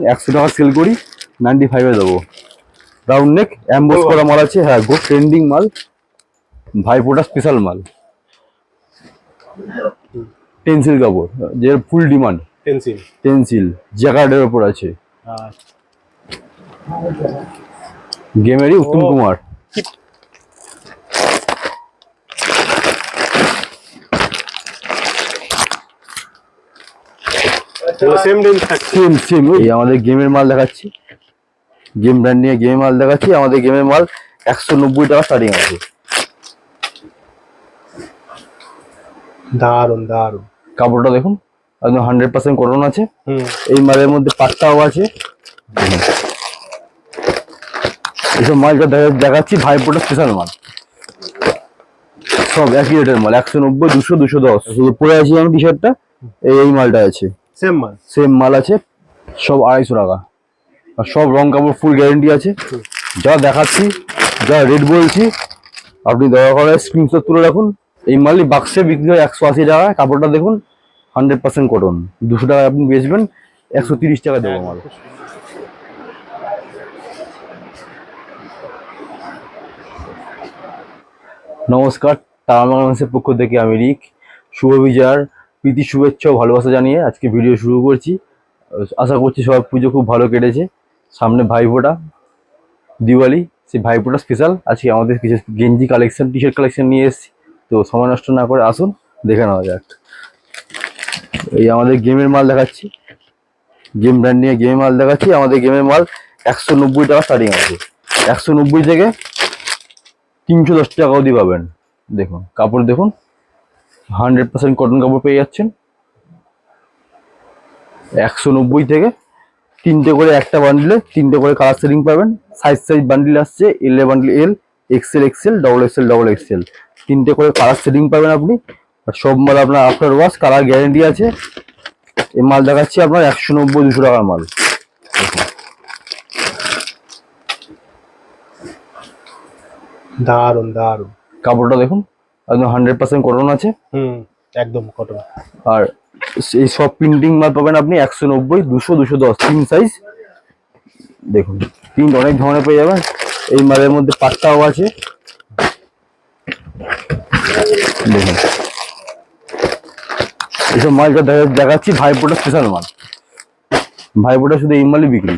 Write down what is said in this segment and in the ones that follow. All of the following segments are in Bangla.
100 টাকা সেল করি, 95 দেবো। রাউন্ড নেক এমবোস করা মাল আছে, হ্যাঁ গো ট্রেন্ডিং মাল, ভাইফোঁটা স্পেশাল মাল। টেন্সিল কাপড়, যে ফুল ডিমান্ড। টেন্সিল জ্যাকার্ডের ওপর আছে, গেমেরই উত্তম কুমার। আমাদের গেমের মাল দেখাচ্ছি, গেম ব্র্যান্ড নিয়ে গেমের মাল দেখাচ্ছি। আমাদের গেমের মাল 190 টাকা স্টার্টিং আছে। দারুন দারুন কাপড়টা দেখুন, একদম 100% কটন আছে। এই মালের মধ্যে পাটটাও আছে। এইসব মালটা দেখাচ্ছি ভাইফোঁটা স্পেশাল মাল, সব একই রেটের মাল, 190, 200, 210। শুধু পরে আছি আমি টি শার্টটা, এই মালটা আছে, সেম মাল আছে, সব 250 টাকা। আর সব রং কাপড় ফুল গ্যারেন্টি আছে। যা দেখাচ্ছি, যা রেট বলছি, আপনি দয়া করে স্ক্রিনশট তুলে রাখুন। এই মালই বাক্সে বিক্রি হয় 180 টাকা। কাপড়টা দেখুন 100% কটন, 200 টাকা আপনি বেচবেন, 130 টাকা দেবো মাল। নমস্কার, তারামাংসের পক্ষ থেকে আমি রিক। শুভ বিজয়ার প্রীতি শুভেচ্ছা ও ভালোবাসা জানিয়ে আজকে ভিডিও শুরু করছি। আশা করছি সবার পুজো খুব ভালো কেটেছে। সামনে ভাইফোঁটা, দিওয়ালি, সেই ভাইফোঁটা স্পেশাল আজকে আমাদের কিছু গেঞ্জি কালেকশন, টি শার্ট কালেকশন নিয়ে এসেছি। তো সময় নষ্ট না করে আসুন, দেখে নেওয়া যাক। এই আমাদের গেমের মাল দেখাচ্ছি, গেম ব্র্যান্ড নিয়ে গেমের মাল দেখাচ্ছি। আমাদের গেমের মাল 190 টাকা স্টার্টিং আছে। 190 থেকে 310 টাকা অবধি পাবেন। দেখুন কাপড় দেখুন, 100% কটন কাপড় পেয়ে যাচ্ছেন। 190 থেকে 3টে করে, একটা বান্ডিলে 3টে করে কালার সেটিং পাবেন। সাইজ বান্ডিল আসছে, এল এ bundle, L, XL XL, double XL double XL, 3টে করে কালার সেটিং পাবেন আপনি। আর সব মাল আপনার আফটার ওয়াশ কালার গ্যারেন্টি আছে। এই মাল দেখাচ্ছি আপনার 190, 200 টাকার মাল। দারুন দারুন কাপড়টা দেখুন, একদম 100% কটন আছে, একদম কটন। আর এই সব প্রিন্টিং মাল পাবেন আপনি 190, 200, 210, 3 সাইজ। দেখুন প্রিন্ট অনেক ধরনের পেয়ে যাবেন। এই মালের মধ্যে পাটটাও আছে, দেখুন এইসব মালটা দেখাচ্ছি ভাইফোঁটা স্পেশাল মাল। ভাইফোঁটা শুধু এই মালই বিক্রি,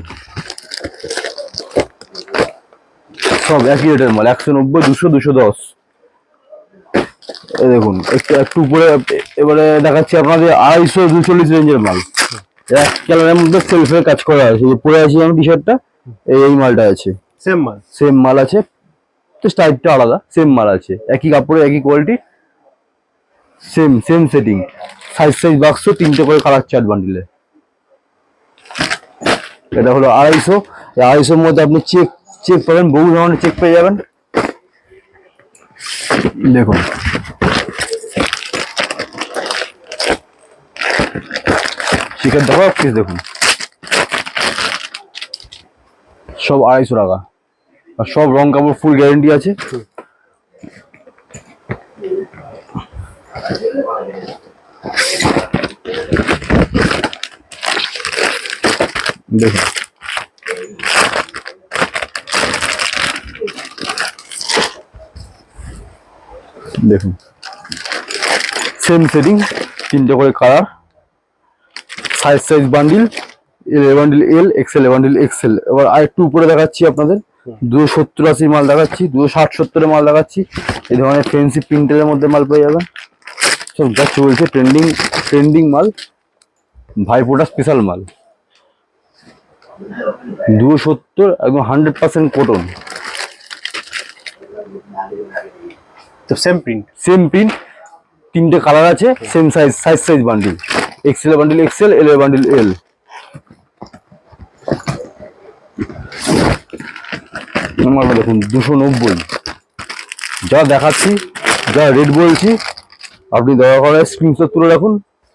সব একই রেটের মাল, 190, 200, 210। দেখুন একটু উপরে এবারে দেখাচ্ছি আপনাদের 240 রেঞ্জের মাল। এক কালারের মধ্যে সেলফের কাজ করা আছে। পরে আছি আমি টি শার্টটা, এই মালটা আছে, সেম মাল আছে, তো স্টাইলটা আলাদা, সেম মাল আছে, একই কাপড়ে একই কোয়ালিটি, সেম সেটিং। সাইজ বাক্স, 3টে করে কালার চার্ট বান্ডিলে। এটা হলো 250। 250-র মধ্যে আপনি চেক পাবেন, বহু ধরনের চেক পেয়ে যাবেন। দেখুন চেকের দেখো পিস, দেখুন সব 250 টাকা। আর সব রং কাপড় ফুল গ্যারেন্টি আছে। দেখুন দেখুন সেম সেটিং, 3টে করে কালার, সাইজ বান্ডিল, এল এ বান্ডিল, এল, এক্সেল এ বান্ডিল, এক্সেল। এবার আর একটু উপরে দেখাচ্ছি আপনাদের 270-80 মাল দেখাচ্ছি, 260-70 মাল দেখাচ্ছি। এই ধরনের ফেন্সি প্রিন্টের মধ্যে মাল পেয়ে যাবেন। সব যা চলছে ট্রেন্ডিং মাল, ভাইফোঁটা স্পেশাল মাল। 270, একদম 100% কটন, সেম প্রিন্ট, 3টে কালার আছে, same size bundle, XL bundle, XL, L bundle, L. মালটা দেখুন 290। যা দেখাচ্ছি, যা রেট বলছি, আপনি দয়া করে স্ক্রিনশট তুলে রাখুন,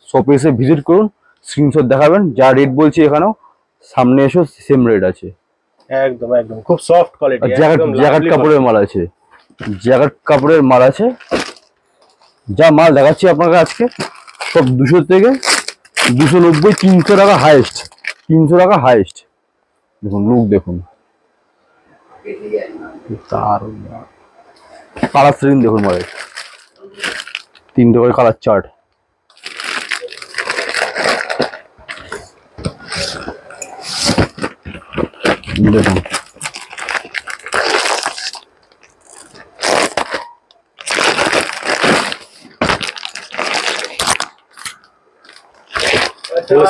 শপে এসে ভিজিট করুন, স্ক্রিনশট দেখাবেন। যা রেট বলছি এখানেও, সামনে এসো সেম রেট আছে। একদম একদম খুব সফট কোয়ালিটি, জ্যাকেট কাপড়ের মাল আছে, জ্যাকেট কাপড়ের মাল আছে। যা মাল দেখাচ্ছি আপনাকে আজকে, সব 200 থেকে 290, 300 টাকা হাইয়েস্ট। 300 টাকা হাইস্ট। দেখুন লুক দেখুন, দারুণ। কালার সেটিং দেখুন মালের, 3টে করে কালার চার্ট। দেখুন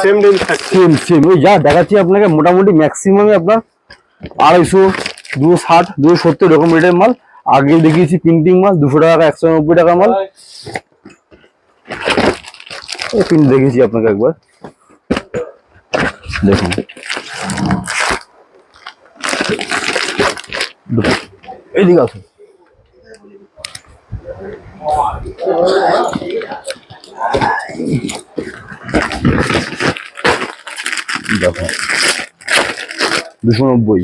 সেম রেঞ্জ থাকছে। সেম সেম ওই যা দেখাচ্ছি আপনাকে, মোটামুটি ম্যাক্সিমামই আপনার 250, 260, 270 এরকম রেটের মাল। আগে দেখিয়েছি প্রিন্টিং মাল 200 টাকা, 190 টাকা মাল। এই প্রিন্ট দেখিয়েছি আপনাকে একবার, দেখুন। এইদিকে আসুন। দেখো 290,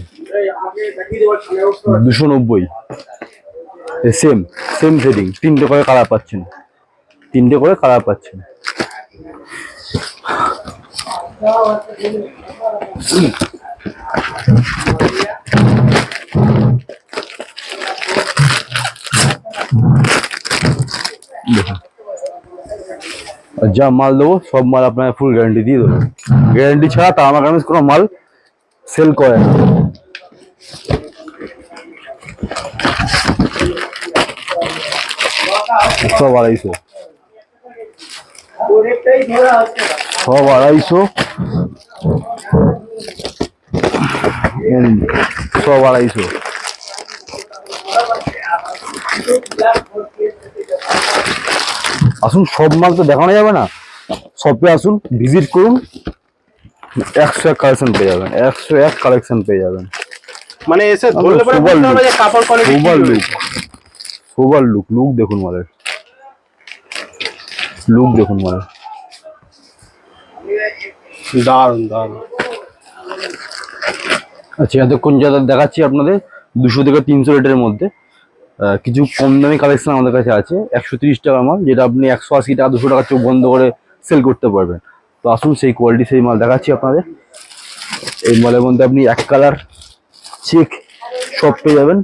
290 সেম সেম সেটিং। 3টে করে কালার পাচ্ছেন, 3টে করে কালার পাচ্ছেন। দেখুন আর যা মাল দেবো সব মাল আপনাকে ফুল গ্যারান্টি দিয়ে দেবো। গ্যারান্টি ছাড়া তা আমার কাছে কোনো মাল সেল করে না। সব 250, সব 250, সব 250। আসুন, সব মাল তো দেখানো যাবে না, শপে আসুন, ভিজিট করুন, 101 কালেকশন পেয়ে যাবেন, 101 কালেকশন পেয়ে যাবেন। মানে এসে ধরলে পরে বুঝতে হবে যে কাপড় quality super look, super look. Look দেখুন মালের, লুক দেখুন মালের। দারুণ দারুণ। আচ্ছা, এতক্ষণ যা দেখাচ্ছি আপনাদের 200 থেকে 300 রেটের মধ্যে, কিছু কম দামি কালেকশন আমাদের কাছে আছে। 130 টাকা মাল, যেটা আপনি 180 টাকা, 200 টাকা চোখ বন্ধ করে সেল করতে পারবেন। তো আসুন, সেই কোয়ালিটি সেই মাল দেখাচ্ছি আপনাদের। এই মালের মধ্যে আপনি এক কালার চেক সব পেয়ে যাবেন,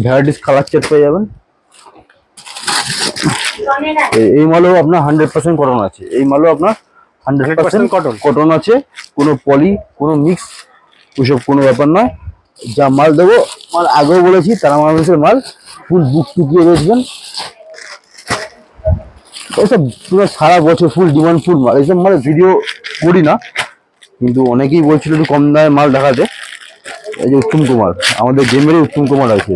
ভ্যারাইটিস কালার চেক পেয়ে যাবেন। এই মালও আপনার 100% কটন আছে। এই মালও আপনার 100% কটন। কটন আছে, কোনো পলি, কোনো মিক্স, ওইসব কোনো ব্যাপার নয়। যা মাল দেবো, মাল আগেও বলেছি, তারা মানুষের মাল ফুল বুক টুকিয়ে বেচবেন। এইসব পুরো সারা বছর ফুল ডিমান্ড ফুল মাল। এইসব মাল ভিডিও করি না, কিন্তু অনেকেই বলছিল একটু কম দামে মাল দেখাতে। এই যে উত্তম কুমার, আমাদের গেমেরই উত্তম কুমার আছে,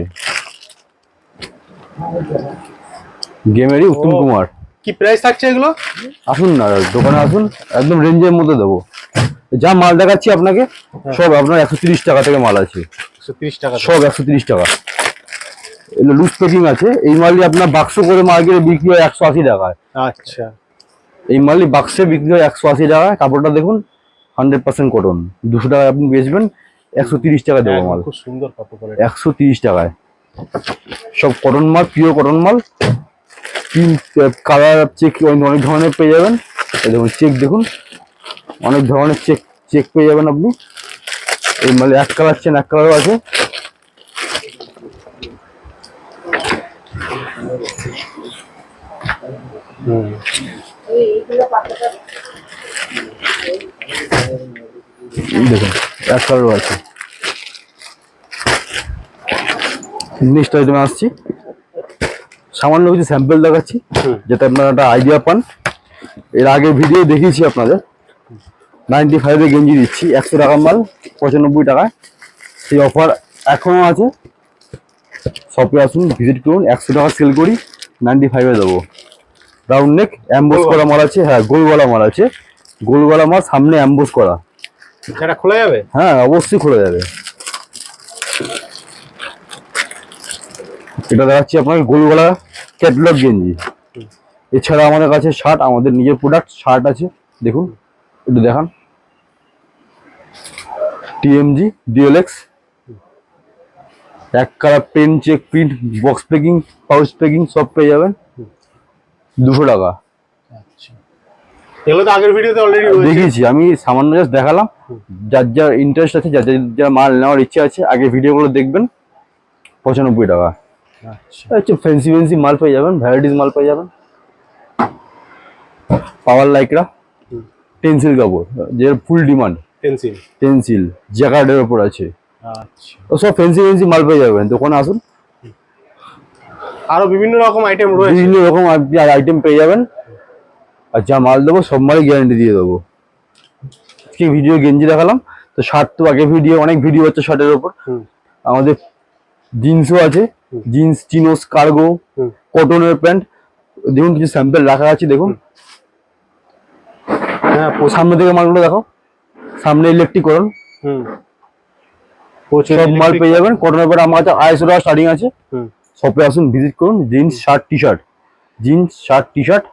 গেমেরই উত্তম কুমার। কি প্রাইস থাকছে এগুলো? আসুন না দোকানে আসুন, একদম রেঞ্জের মধ্যে দেবো। যা মাল দেখাচ্ছি আপনাকে সব আপনার 130 টাকা থেকে মাল আছে, 130 টাকা সব 130 টাকা। এগুলো লুজ প্যাকিং আছে। এই মালই আপনার বাক্স করে মার্কেটে বিক্রি হয় 180 টাকায়। আচ্ছা, এই মালই বাক্সে বিক্রি হয় 180 টাকায়। কাপড়টা দেখুন 100% কটন। 200 টাকায় আপনি বেচবেন, 130 টাকা দেবো মাল, খুব সুন্দর কাপড় কোয়ালিটি। 130 টাকায়। সব কটন মাল, পিওর কটন মাল। কালার চেক অনেক ধরনের পেয়ে যাবেন। এই দেখুন চেক দেখুন, অনেক ধরনের চেক চেক পেয়ে যাবেন আপনি। এই মালে এক কালার চেন, এক কালারও আছে। দেখুন এক কালারও আছে। নেক্সট আইটেমে আসছি, সামান্য কিছু স্যাম্পল দেখাচ্ছি যাতে আপনারা একটা আইডিয়া পান। এর আগে ভিডিও দেখিয়েছি আপনাদের, 95-এ গেঞ্জি দিচ্ছি 100 টাকার মাল 95 টাকায়। সেই অফার এখনো আছে। শপে আসুন, ভিজিট করুন, 100 টাকা সেল করি, 95-এ দেবো। রাউন্ড নেক, অ্যাম্বোস করা মাল আছে। হ্যাঁ, গোলগলা মাল আছে, গোলগলা মাল, সামনে অ্যাম্বোস করা। এটা খোলা যাবে? হ্যাঁ, অবশ্যই খোলা যাবে। এটা দেখাচ্ছি আপনাকে গোলগলা ক্যাটলগ গেঞ্জি। এছাড়া আমাদের কাছে শার্ট, আমাদের নিজের প্রোডাক্ট শার্ট আছে। দেখুন, একটু দেখান। টিএমজি, ডিএলএক্স, এক colour pen, check print, box packing, pouch packing সব পেয়ে যাবেন 200 টাকা। আচ্ছা, এগুলো তো আগের ভিডিওতে অলরেডি রয়েছে। দেখিয়েছি আমি, সামান্য জাস্ট দেখালাম। যার যার ইন্টারেস্ট আছে, যার যার মাল নেওয়ার ইচ্ছা আছে, আগে ভিডিওগুলো দেখবেন। 95 টাকা। আচ্ছা হচ্ছে ফ্যান্সি ফ্যান্সি মাল পেয়ে যাবেন, ভ্যারাইটিস মাল পেয়ে যাবেন। পাওয়ার লাইকরা টেন্সিল কাপড়, যে ফুল ডিমান্ড। পেন্সিল। টেন্সিল জ্যাকার্ডের ওপর আছে, আচ্ছা ও সব ফ্যান্সি ফ্যান্সি মাল পেয়ে যাবেন। দোকানে আসুন, আরো বিভিন্ন রকম আইটেম রয়েছে। বিভিন্ন রকম আইটেম পেয়ে যাবেন। আর যা মাল দেবো সব মালই গ্যারান্টি দিয়ে দেবো। আজকে ভিডিও গেঞ্জি দেখালাম, তো শার্ট তো আগে ভিডিও অনেক ভিডিও হচ্ছে শার্টের ওপর। হুম আমাদের জিন্সও আছে, জিন্স, চিনোস, কার্গো, হুম কটনের প্যান্ট। দেখুন কিছু স্যাম্পল রাখা আছে, দেখুন। হ্যাঁ সামনে থেকে মালগুলো দেখো, সামনে ইলেকট্রিক করুন, হুম সব মাল পেয়ে যাবেন। কটনের পরে আমার কাছে 250 টাকা স্টার্টিং আছে। হুম শপে আসুন, ভিজিট করুন। Jeans shirt T shirt, jeans shirt T shirt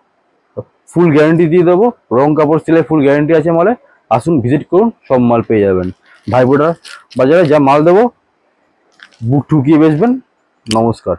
full guarantee দিয়ে দেবো। রং কাপড় সিলাই ফুল গ্যারান্টি আছে মালে। আসুন, ভিজিট করুন, সব মাল পেয়ে যাবেন। ভাইফোঁটা বাজারে যা মাল দেবো বুক ঠুকিয়ে বেচবেন। নমস্কার।